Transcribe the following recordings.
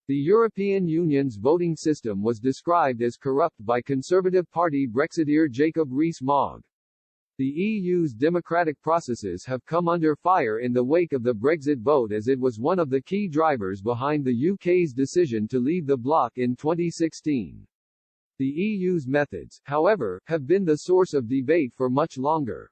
The European Union's voting system was described as corrupt by Conservative Party Brexiteer Jacob Rees-Mogg. The EU's democratic processes have come under fire in the wake of the Brexit vote, as it was one of the key drivers behind the UK's decision to leave the bloc in 2016. The EU's methods, however, have been the source of debate for much longer.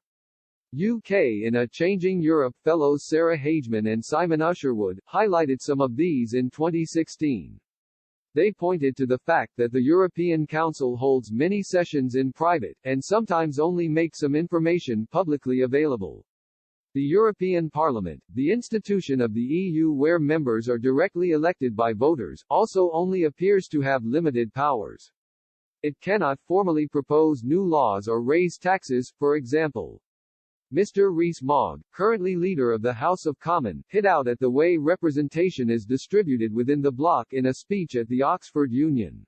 UK in a Changing Europe fellows Sarah Hageman and Simon Usherwood highlighted some of these in 2016. They pointed to the fact that the European Council holds many sessions in private, and sometimes only makes some information publicly available. The European Parliament, the institution of the EU where members are directly elected by voters, also only appears to have limited powers. It cannot formally propose new laws or raise taxes, for example. Mr. Rees-Mogg, currently leader of the House of Commons, hit out at the way representation is distributed within the bloc in a speech at the Oxford Union.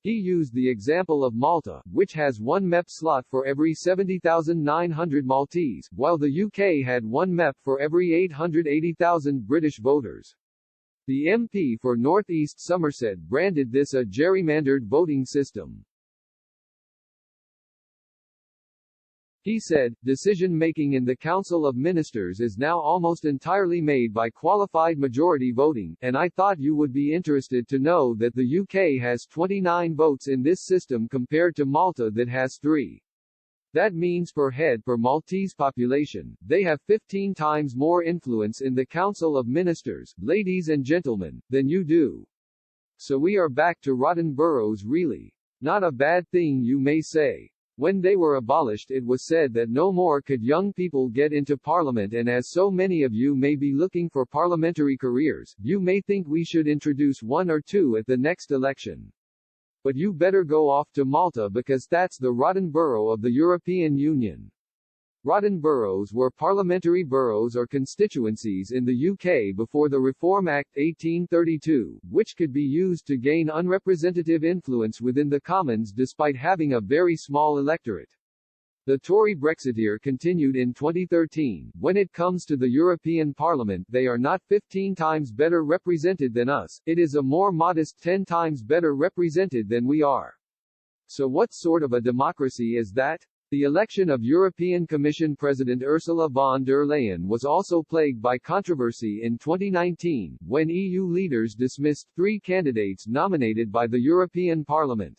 He used the example of Malta, which has one MEP slot for every 70,900 Maltese, while the UK had one MEP for every 880,000 British voters. The MP for North East Somerset branded this a gerrymandered voting system. He said, decision-making in the Council of Ministers is now almost entirely made by qualified majority voting, and I thought you would be interested to know that the UK has 29 votes in this system compared to Malta that has 3. That means per head per Maltese population, they have 15 times more influence in the Council of Ministers, ladies and gentlemen, than you do. So we are back to rotten boroughs really. Not a bad thing, you may say. When they were abolished, it was said that no more could young people get into Parliament, and as so many of you may be looking for parliamentary careers, you may think we should introduce 1 or 2 at the next election. But you better go off to Malta, because that's the rotten borough of the European Union. Rotten boroughs were parliamentary boroughs or constituencies in the UK before the Reform Act 1832, which could be used to gain unrepresentative influence within the Commons despite having a very small electorate. The Tory Brexiteer continued in 2013, when it comes to the European Parliament, they are not 15 times better represented than us, it is a more modest 10 times better represented than we are. So what sort of a democracy is that? The election of European Commission President Ursula von der Leyen was also plagued by controversy in 2019, when EU leaders dismissed 3 candidates nominated by the European Parliament.